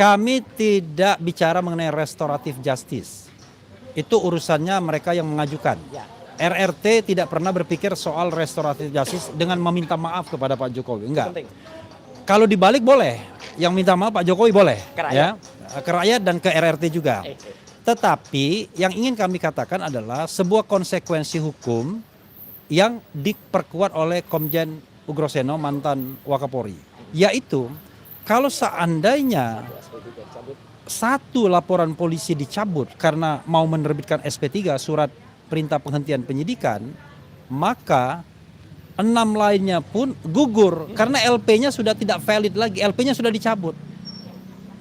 Kami tidak bicara mengenai restoratif justice. Itu urusannya mereka yang mengajukan. RRT tidak pernah berpikir soal restoratif justice dengan meminta maaf kepada Pak Jokowi. Enggak. Kalau dibalik boleh. Yang minta maaf Pak Jokowi boleh. Ya, ke rakyat dan ke RRT juga. Tetapi yang ingin kami katakan adalah sebuah konsekuensi hukum yang diperkuat oleh Komjen Ugroseno, mantan Wakapolri. Yaitu kalau seandainya satu laporan polisi dicabut karena mau menerbitkan SP3 surat perintah penghentian penyidikan, maka 6 lainnya pun gugur karena LP-nya sudah tidak valid lagi, LP-nya sudah dicabut.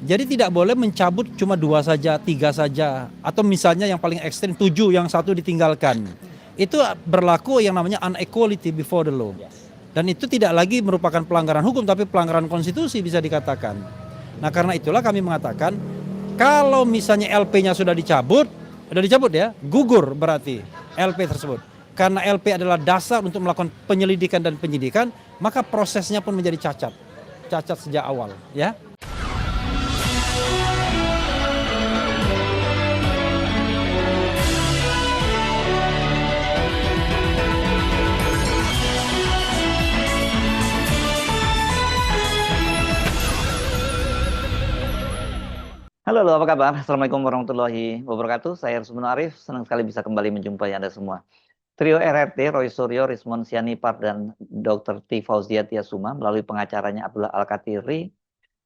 Jadi tidak boleh mencabut cuma 2 saja, 3 saja, atau misalnya yang paling ekstrim 7 yang 1 ditinggalkan. Itu berlaku yang namanya unequality before the law. Dan itu tidak lagi merupakan pelanggaran hukum tapi pelanggaran konstitusi bisa dikatakan. Nah karena itulah kami mengatakan kalau misalnya LP-nya sudah dicabut ya, gugur berarti LP tersebut. Karena LP adalah dasar untuk melakukan penyelidikan dan penyidikan, maka prosesnya pun menjadi cacat. Cacat sejak awal, ya. Halo, apa kabar? Assalamualaikum warahmatullahi wabarakatuh. Saya Rusmun Arif, senang sekali bisa kembali menjumpai Anda semua. Trio RRT, Roy Suryo, Rizwan Sianipar, dan Dr. T. Fauzia Tiasuma melalui pengacaranya Abdullah Al-Katiri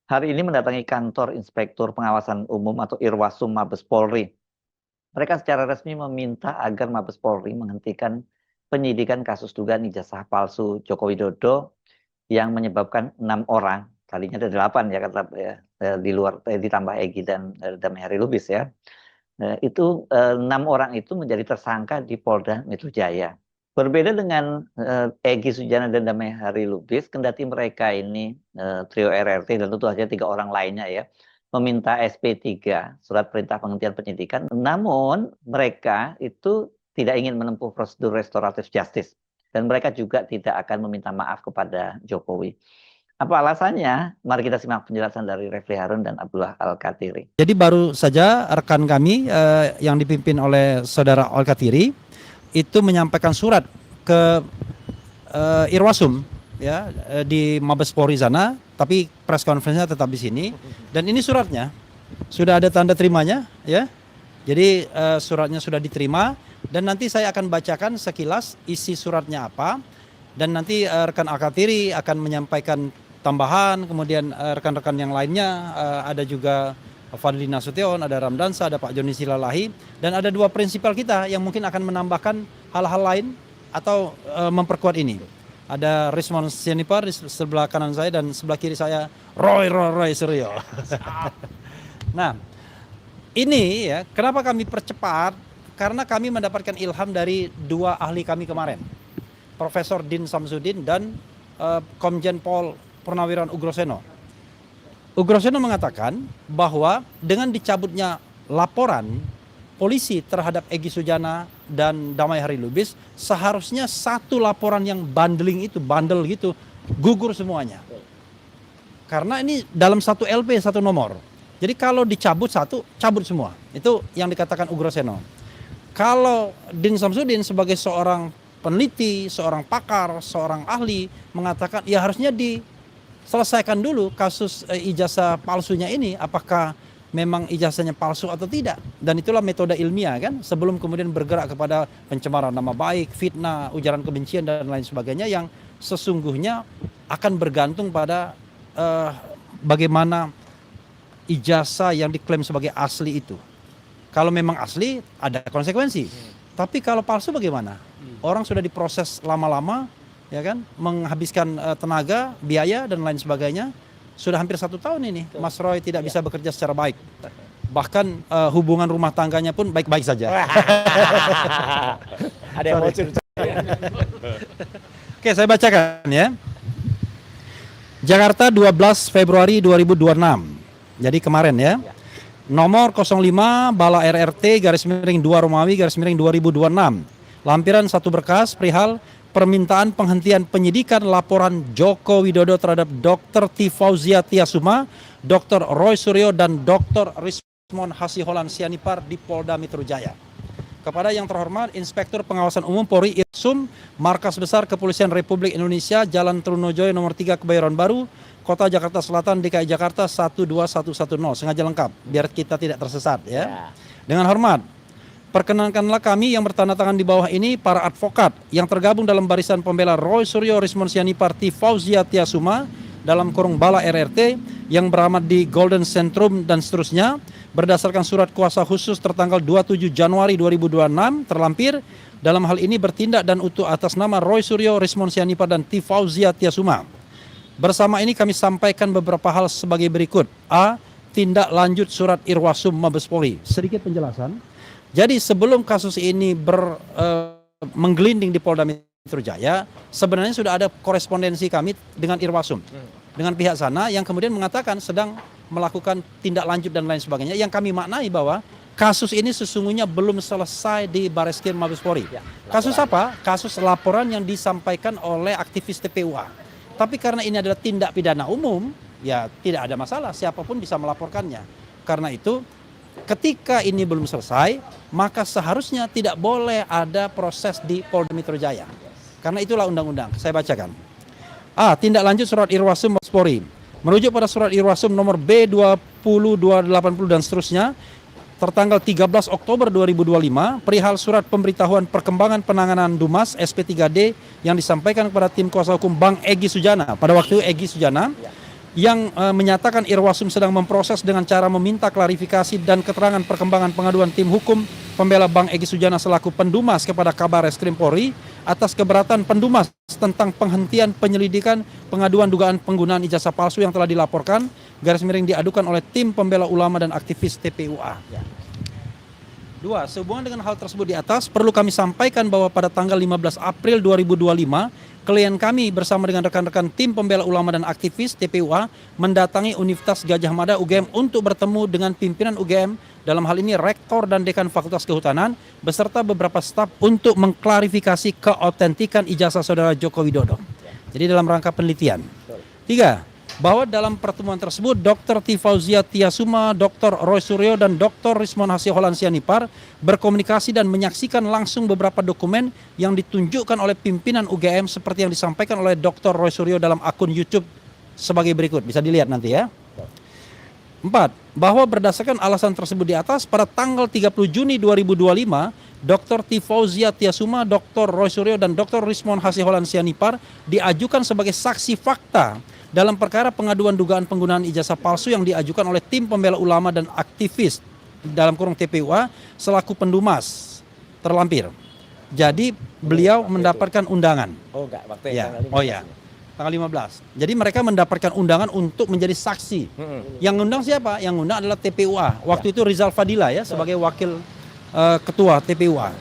hari ini mendatangi kantor Inspektur Pengawasan Umum atau Irwasum Mabes Polri. Mereka secara resmi meminta agar Mabes Polri menghentikan penyidikan kasus dugaan ijazah palsu Joko Widodo yang menyebabkan 6 orang, tadinya ada 8 ya, kata ya, di luar ditambah Egy dan Damai Hari Lubis ya. Itu 6 orang itu menjadi tersangka di Polda Metro Jaya. Berbeda dengan Egy Sujana dan Damai Hari Lubis, kendati mereka ini trio RRT dan tentu saja 3 orang lainnya ya, meminta SP3 surat perintah penghentian penyidikan, namun mereka itu tidak ingin menempuh prosedur restoratif justice dan mereka juga tidak akan meminta maaf kepada Jokowi. Apa alasannya? Mari kita simak penjelasan dari Refli Harun dan Abdullah Al-Katiri. Jadi baru saja rekan kami yang dipimpin oleh Saudara Al-Katiri itu menyampaikan surat ke Irwasum ya di Mabes Polri sana, tapi press conference-nya tetap di sini. Dan ini suratnya sudah ada tanda terimanya ya. Jadi suratnya sudah diterima dan nanti saya akan bacakan sekilas isi suratnya apa dan nanti rekan Al-Katiri akan menyampaikan tambahan, kemudian rekan-rekan yang lainnya ada juga Fadli Nasution, ada Ramdansa, ada Pak Joni Silalahi, dan ada 2 prinsipal kita yang mungkin akan menambahkan hal-hal lain atau memperkuat ini. Ada Rizwan Sianipar di sebelah kanan saya dan sebelah kiri saya Roy Suryo. Nah, ini ya kenapa kami percepat? Karena kami mendapatkan ilham dari 2 ahli kami kemarin, Profesor Din Samsudin dan Komjen Pol Purnawirawan Ugroseno. Ugroseno mengatakan bahwa dengan dicabutnya laporan polisi terhadap Egy Sujana dan Damai Hari Lubis, seharusnya 1 laporan yang bandel gitu, gugur semuanya. Karena ini dalam 1 LP 1 nomor. Jadi kalau dicabut 1, cabut semua. Itu yang dikatakan Ugroseno. Kalau Din Samsudin sebagai seorang peneliti, seorang pakar, seorang ahli mengatakan ya harusnya diselesaikan dulu kasus ijazah palsunya ini, apakah memang ijazahnya palsu atau tidak. Dan itulah metode ilmiah kan, sebelum kemudian bergerak kepada pencemaran nama baik, fitnah, ujaran kebencian dan lain sebagainya yang sesungguhnya akan bergantung pada bagaimana ijazah yang diklaim sebagai asli itu. Kalau memang asli ada konsekuensi. Tapi kalau palsu bagaimana? Orang sudah diproses lama-lama, ya kan, menghabiskan tenaga, biaya dan lain sebagainya. Sudah hampir 1 tahun ini, Mas Roy tidak bisa bekerja secara baik. Bahkan hubungan rumah tangganya pun baik-baik saja. Ada yang bocor. Oke, saya bacakan ya. Jakarta 12 Februari 2026. Jadi kemarin ya. Nomor 05 Bala RRT _2 Romawi _2026. Lampiran 1 berkas perihal permintaan penghentian penyidikan laporan Joko Widodo terhadap Dr. Tifauziah Tiasuma, Dr. Roy Suryo, dan Dr. Rismon Hasiholan Sianipar di Polda Metro Jaya. Kepada yang terhormat Inspektur Pengawasan Umum Polri Irsum, Markas Besar Kepolisian Republik Indonesia, Jalan Trunojoyo nomor 3 Kebayoran Baru, Kota Jakarta Selatan, DKI Jakarta 12110. Sengaja lengkap biar kita tidak tersesat ya. Dengan hormat, perkenankanlah kami yang bertanda tangan di bawah ini para advokat yang tergabung dalam barisan pembela Roy Suryo, Rismon Sianipar, Tifauziah Tiasuma dalam kurung Bala RRT yang beramat di Golden Centrum dan seterusnya berdasarkan surat kuasa khusus tertanggal 27 Januari 2026 terlampir dalam hal ini bertindak dan utuh atas nama Roy Suryo, Rismon Sianipar, dan Tifauziah Tiasuma. Bersama ini kami sampaikan beberapa hal sebagai berikut. A. Tindak lanjut surat Irwasum Mabes Polri. Sedikit penjelasan. Jadi sebelum kasus ini menggelinding di Polda Metro Jaya, sebenarnya sudah ada korespondensi kami dengan Irwasum, dengan pihak sana yang kemudian mengatakan sedang melakukan tindak lanjut dan lain sebagainya. Yang kami maknai bahwa kasus ini sesungguhnya belum selesai di Bareskrim Mabes Polri. Kasus apa? Kasus laporan yang disampaikan oleh aktivis TPUA. Tapi karena ini adalah tindak pidana umum, ya tidak ada masalah, siapapun bisa melaporkannya. Karena itu, ketika ini belum selesai, maka seharusnya tidak boleh ada proses di Polda Metro Jaya. Karena itulah undang-undang. Saya bacakan. A. Tindak lanjut surat Irwasum Mabes Polri. Merujuk pada surat Irwasum nomor B20280 dan seterusnya, tertanggal 13 Oktober 2025, perihal surat pemberitahuan perkembangan penanganan Dumas SP3D yang disampaikan kepada tim kuasa hukum Bang Egy Sujana. Pada waktu itu Egy Sujana yang menyatakan Irwasum sedang memproses dengan cara meminta klarifikasi dan keterangan perkembangan pengaduan tim hukum pembela Bang Egy Sujana selaku pendumas kepada Kabar Reskrim Polri atas keberatan pendumas tentang penghentian penyelidikan pengaduan dugaan penggunaan ijazah palsu yang telah dilaporkan _diadukan oleh tim pembela ulama dan aktivis TPUA. 2. Sehubungan dengan hal tersebut di atas, perlu kami sampaikan bahwa pada tanggal 15 April 2025, klien kami bersama dengan rekan-rekan tim pembela ulama dan aktivis TPUA mendatangi Universitas Gadjah Mada UGM untuk bertemu dengan pimpinan UGM, dalam hal ini Rektor dan Dekan Fakultas Kehutanan, beserta beberapa staf untuk mengklarifikasi keautentikan ijazah saudara Joko Widodo. Jadi dalam rangka penelitian. 3. Bahwa dalam pertemuan tersebut Dr. Tifauziah Tiasuma, Dr. Roy Suryo, dan Dr. Rismon Hasiholan Sianipar berkomunikasi dan menyaksikan langsung beberapa dokumen yang ditunjukkan oleh pimpinan UGM seperti yang disampaikan oleh Dr. Roy Suryo dalam akun YouTube sebagai berikut. Bisa dilihat nanti ya. 4. Bahwa berdasarkan alasan tersebut di atas, pada tanggal 30 Juni 2025, Dr. Tifauziah Tiasuma, Dr. Roy Suryo, dan Dr. Rismon Hasiholan Sianipar diajukan sebagai saksi fakta dalam perkara pengaduan dugaan penggunaan ijazah palsu yang diajukan oleh tim pembela ulama dan aktivis dalam kurung TPUA selaku pendumas terlampir. Jadi beliau mendapatkan undangan. Oh enggak, waktu yang Ya. tanggal 15. Oh ya, tanggal 15. Jadi mereka mendapatkan undangan untuk menjadi saksi. Yang undang siapa? Yang undang adalah TPUA. Waktu itu Rizal Fadila ya sebagai wakil ketua TPUA.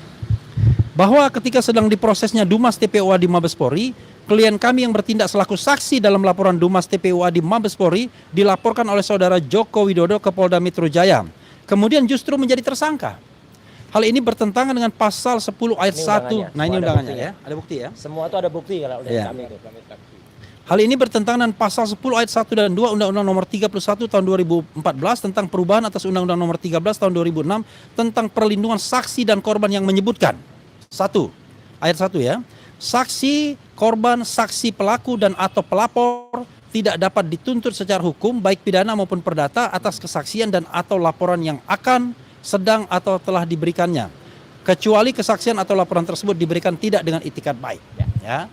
Bahwa ketika sedang diprosesnya Dumas TPUA di Mabes Polri, klien kami yang bertindak selaku saksi dalam laporan Dumas TPUA di Mabes Polri dilaporkan oleh saudara Joko Widodo ke Polda Metro Jaya. Kemudian justru menjadi tersangka. Hal ini bertentangan dengan pasal 10 ayat 1. Nah ini undangannya ya. Ada bukti ya. Semua itu ada bukti kalau udah Iya. kami itu. Hal ini bertentangan dengan pasal 10 ayat 1 dan 2 Undang-Undang Nomor 31 Tahun 2014 tentang perubahan atas Undang-Undang Nomor 13 Tahun 2006 tentang perlindungan saksi dan korban yang menyebutkan 1. Ayat 1 ya. Saksi, korban, saksi pelaku dan atau pelapor tidak dapat dituntut secara hukum baik pidana maupun perdata atas kesaksian dan atau laporan yang akan, sedang atau telah diberikannya, kecuali kesaksian atau laporan tersebut diberikan tidak dengan itikat baik. Ya.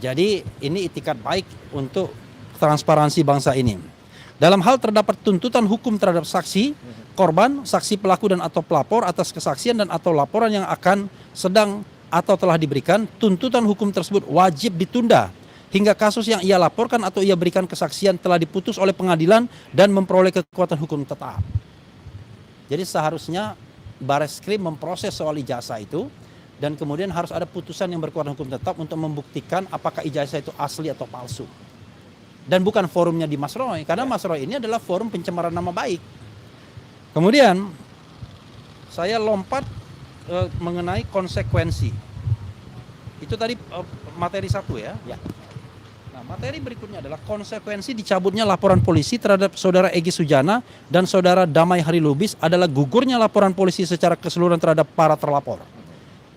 Jadi ini itikat baik untuk transparansi bangsa ini. Dalam hal terdapat tuntutan hukum terhadap saksi, korban, saksi pelaku dan atau pelapor atas kesaksian dan atau laporan yang akan, sedang atau telah diberikan, tuntutan hukum tersebut wajib ditunda hingga kasus yang ia laporkan atau ia berikan kesaksian telah diputus oleh pengadilan dan memperoleh kekuatan hukum tetap. Jadi seharusnya Bareskrim memproses soal ijazah itu dan kemudian harus ada putusan yang berkekuatan hukum tetap untuk membuktikan apakah ijazah itu asli atau palsu. Dan bukan forumnya di Mas Roy, karena Mas Roy ini adalah forum pencemaran nama baik. Kemudian saya lompat mengenai konsekuensi. Itu tadi materi satu ya. Ya. Nah, materi berikutnya adalah konsekuensi dicabutnya laporan polisi terhadap Saudara Egy Sujana dan Saudara Damai Hari Lubis adalah gugurnya laporan polisi secara keseluruhan terhadap para terlapor.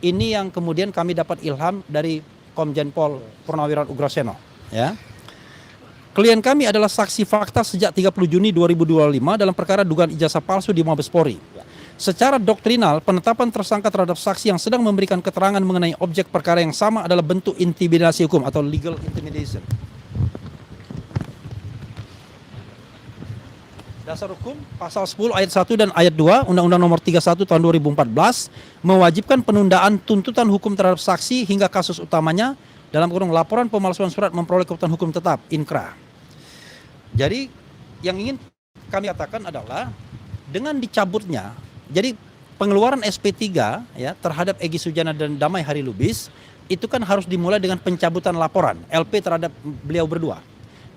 Ini yang kemudian kami dapat ilham dari Komjen Pol Purnawirawan Ugraseno. Ya. Klien kami adalah saksi fakta sejak 30 Juni 2025 dalam perkara dugaan ijazah palsu di Mabes Polri. Secara doktrinal, penetapan tersangka terhadap saksi yang sedang memberikan keterangan mengenai objek perkara yang sama adalah bentuk intimidasi hukum atau legal intimidation. Dasar hukum pasal 10 ayat 1 dan ayat 2 Undang-Undang Nomor 31 tahun 2014 mewajibkan penundaan tuntutan hukum terhadap saksi hingga kasus utamanya dalam kurung laporan pemalsuan surat memperoleh kekuatan hukum tetap (INKRA). Jadi yang ingin kami katakan adalah dengan dicabutnya, jadi pengeluaran SP3 ya terhadap Egy Sujana dan Damai Hari Lubis itu kan harus dimulai dengan pencabutan laporan LP terhadap beliau berdua.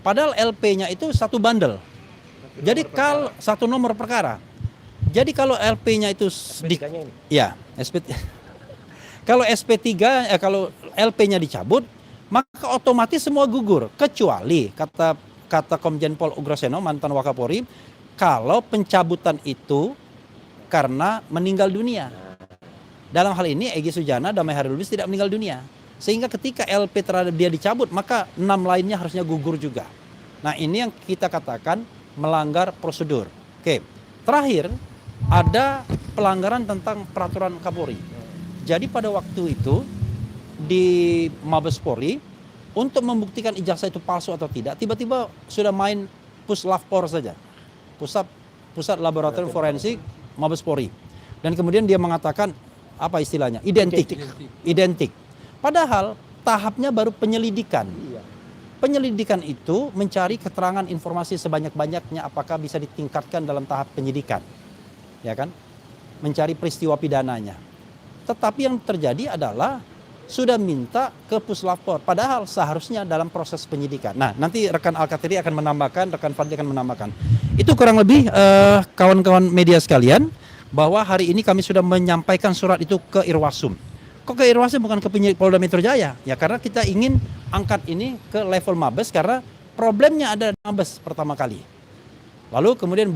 Padahal LP-nya itu satu bundle. Jadi kalau satu nomor perkara. Jadi kalau LP-nya itu ya, kalau SP3 kalau LP-nya dicabut, maka otomatis semua gugur kecuali kata Komjen Pol Ugraseno mantan Wakapolri, kalau pencabutan itu karena meninggal dunia. Dalam hal ini Egy Sujana, Damai Hari Lubis tidak meninggal dunia. Sehingga ketika LP terhadap dia dicabut, maka 6 lainnya harusnya gugur juga. Nah, ini yang kita katakan melanggar prosedur. Oke. Terakhir, ada pelanggaran tentang peraturan Kapolri. Jadi pada waktu itu di Mabes Polri untuk membuktikan ijazah itu palsu atau tidak, tiba-tiba sudah main Puslapor saja. Pusat Laboratorium Forensik Mabes Polri. Dan kemudian dia mengatakan apa istilahnya? Identik. Padahal tahapnya baru penyelidikan. Penyelidikan itu mencari keterangan informasi sebanyak-banyaknya apakah bisa ditingkatkan dalam tahap penyidikan. Ya kan? Mencari peristiwa pidananya. Tetapi yang terjadi adalah sudah minta ke Puslapor. Padahal seharusnya dalam proses penyidikan. Nah, nanti rekan Al-Katiri akan menambahkan, rekan Fadli akan menambahkan. Itu kurang lebih kawan-kawan media sekalian, bahwa hari ini kami sudah menyampaikan surat itu ke Irwasum. Kok ke Irwasum bukan ke penyidik Polda Metro Jaya? Ya karena kita ingin angkat ini ke level Mabes karena problemnya ada di Mabes pertama kali. Lalu kemudian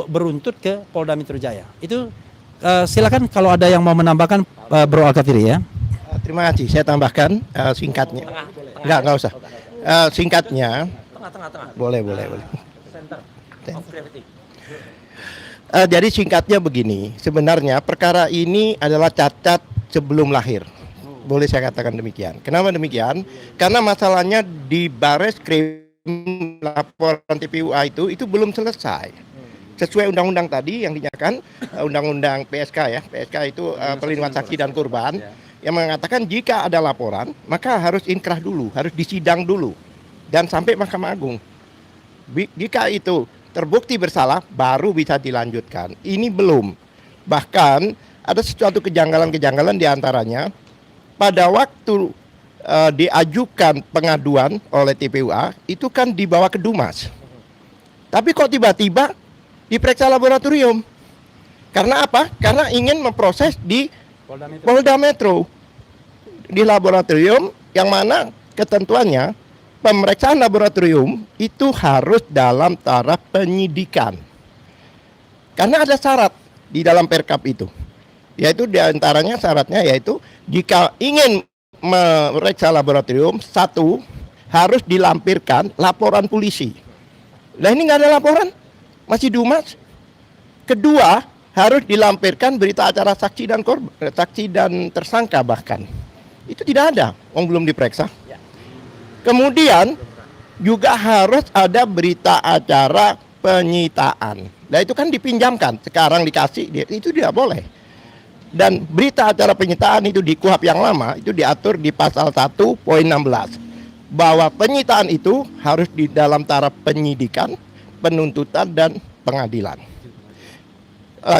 beruntut ke Polda Metro Jaya. Itu silakan kalau ada yang mau menambahkan Bro Al-Katiri ya. Terima kasih. Saya tambahkan singkatnya. Enggak usah. Singkatnya. Tengah. Boleh. Jadi singkatnya begini, sebenarnya perkara ini adalah cacat sebelum lahir. Boleh saya katakan demikian. Kenapa demikian? Karena masalahnya di Bareskrim laporan TPUA itu belum selesai. Sesuai undang-undang tadi yang dinyatakan, undang-undang PSK ya. PSK itu perlindungan saksi dan korban yang mengatakan jika ada laporan, maka harus inkrah dulu, harus disidang dulu dan sampai Mahkamah Agung. Jika itu terbukti bersalah baru bisa dilanjutkan. Ini belum. Bahkan ada sesuatu kejanggalan-kejanggalan diantaranya pada waktu diajukan pengaduan oleh TPUA itu kan dibawa ke Dumas. Tapi kok tiba-tiba diperiksa laboratorium? Karena apa? Karena ingin memproses di Polda Metro. Di laboratorium yang mana ketentuannya pemeriksaan laboratorium itu harus dalam taraf penyidikan. Karena ada syarat di dalam Perkap itu. Yaitu diantaranya syaratnya yaitu jika ingin memeriksa laboratorium, satu harus dilampirkan laporan polisi. Nah ini nggak ada laporan, masih Dumas. Kedua harus dilampirkan berita acara saksi dan tersangka bahkan. Itu tidak ada, belum diperiksa. Kemudian juga harus ada berita acara penyitaan. Nah itu kan dipinjamkan, sekarang dikasih, itu tidak boleh. Dan berita acara penyitaan itu di KUHP yang lama, itu diatur di pasal 1 poin 16. Bahwa penyitaan itu harus di dalam taraf penyidikan, penuntutan, dan pengadilan.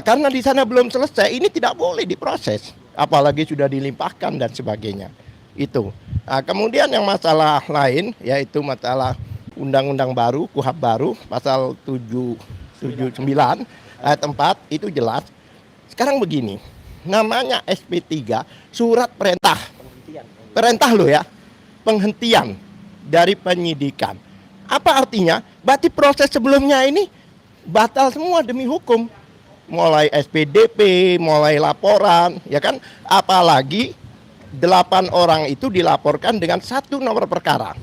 Karena di sana belum selesai, ini tidak boleh diproses. Apalagi sudah dilimpahkan dan sebagainya. Itu. Nah, kemudian yang masalah lain yaitu masalah undang-undang baru, KUHP baru, pasal 779 ayat 4 itu jelas. Sekarang begini, namanya SP3 surat perintah perintah loh ya, penghentian dari penyidikan. Apa artinya? Berarti proses sebelumnya ini batal semua demi hukum. Mulai SPDP, mulai laporan, ya kan? Apalagi 8 orang itu dilaporkan dengan 1 nomor perkara.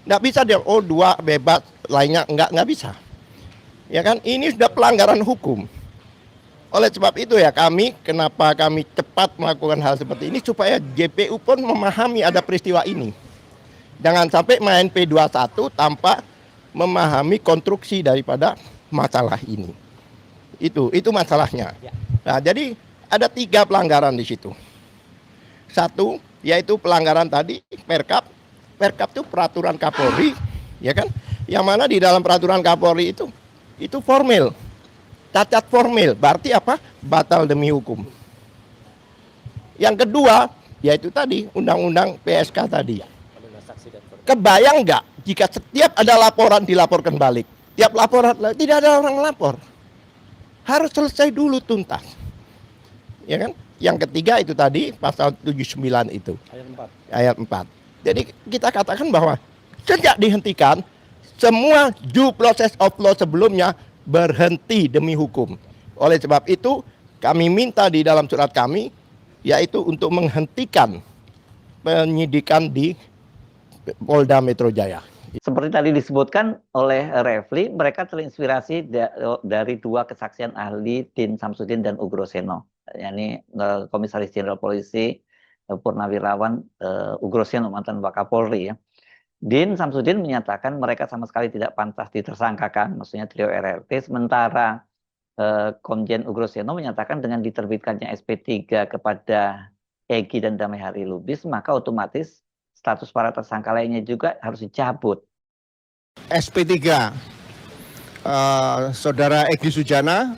Nggak bisa dia, oh 2 bebas, lainnya nggak bisa. Ya kan? Ini sudah pelanggaran hukum. Oleh sebab itu ya kenapa kami cepat melakukan hal seperti ini supaya JPU pun memahami ada peristiwa ini. Jangan sampai main P21 tanpa memahami konstruksi daripada masalah ini. Itu masalahnya. Nah, jadi ada 3 pelanggaran di situ. 1 yaitu pelanggaran tadi Perkap. Perkap itu peraturan Kapolri, ya kan? Yang mana di dalam peraturan Kapolri itu formil. Cacat formil, berarti apa? Batal demi hukum. Yang kedua, yaitu tadi undang-undang PSK tadi. Kebayang nggak jika setiap ada laporan dilaporkan balik? Tiap laporan tidak ada orang lapor. Harus selesai dulu tuntas. Ya kan? Yang ketiga itu tadi pasal 79 itu. Ayat 4. Jadi kita katakan bahwa sejak dihentikan semua due process of law sebelumnya berhenti demi hukum. Oleh sebab itu kami minta di dalam surat kami yaitu untuk menghentikan penyidikan di Polda Metro Jaya. Seperti tadi disebutkan oleh Refli, mereka terinspirasi dari 2 kesaksian ahli Din Samsudin dan Ugroseno, yakni Komisaris Jenderal Polisi Purnawirawan Ugroseno, mantan Wakapolri ya. Din Samsudin menyatakan mereka sama sekali tidak pantas ditersangkakan, maksudnya trio RRT, sementara Komjen Ugroseno menyatakan dengan diterbitkannya SP3 kepada Egy dan Damai Hari Lubis, maka otomatis status para tersangka lainnya juga harus dicabut. SP3 Saudara Egy Sujana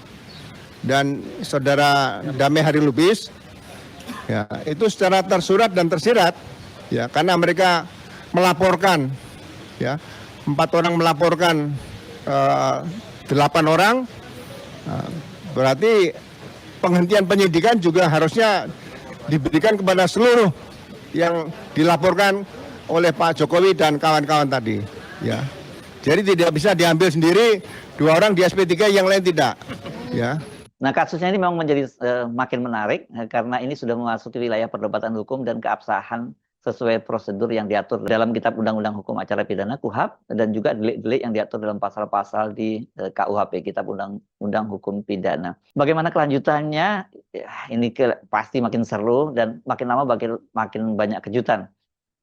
dan Saudara Damai Hari Lubis ya, itu secara tersurat dan tersirat ya, karena mereka melaporkan ya, 4 orang melaporkan 8 orang, berarti penghentian penyidikan juga harusnya diberikan kepada seluruh yang dilaporkan oleh Pak Jokowi dan kawan-kawan tadi ya. Jadi tidak bisa diambil sendiri 2 orang di SP3 yang lain tidak ya. Nah, kasusnya ini memang menjadi makin menarik karena ini sudah memasuki wilayah perdebatan hukum dan keabsahan sesuai prosedur yang diatur dalam Kitab Undang-Undang Hukum Acara Pidana KUHAP dan juga delik-delik yang diatur dalam pasal-pasal di KUHP, Kitab Undang-Undang Hukum Pidana. Bagaimana kelanjutannya? Ini pasti makin seru dan makin lama makin banyak kejutan.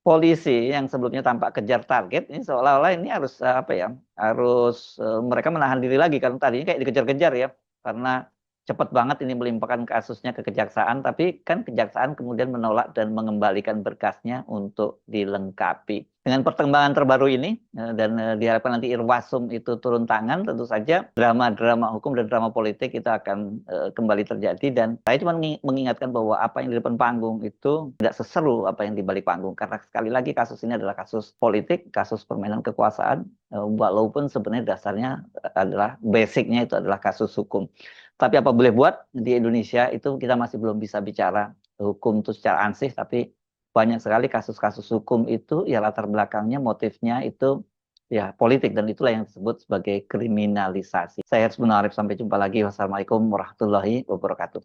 Polisi yang sebelumnya tampak kejar target ini seolah-olah ini harus mereka menahan diri lagi karena tadinya kayak dikejar-kejar ya, karena cepat banget ini melimpahkan kasusnya ke kejaksaan, tapi kan kejaksaan kemudian menolak dan mengembalikan berkasnya untuk dilengkapi. Dengan perkembangan terbaru ini dan diharapkan nanti Irwasum itu turun tangan, tentu saja drama-drama hukum dan drama politik itu akan kembali terjadi. Dan saya cuma mengingatkan bahwa apa yang di depan panggung itu tidak seseru apa yang di balik panggung, karena sekali lagi kasus ini adalah kasus politik, kasus permainan kekuasaan, walaupun sebenarnya dasarnya adalah basicnya itu adalah kasus hukum. Tapi apa boleh buat, di Indonesia itu kita masih belum bisa bicara hukum itu secara ansih, tapi banyak sekali kasus-kasus hukum itu ya latar belakangnya, motifnya itu ya politik, dan itulah yang disebut sebagai kriminalisasi. Saya Hersbun Arif, sampai jumpa lagi. Wassalamualaikum warahmatullahi wabarakatuh.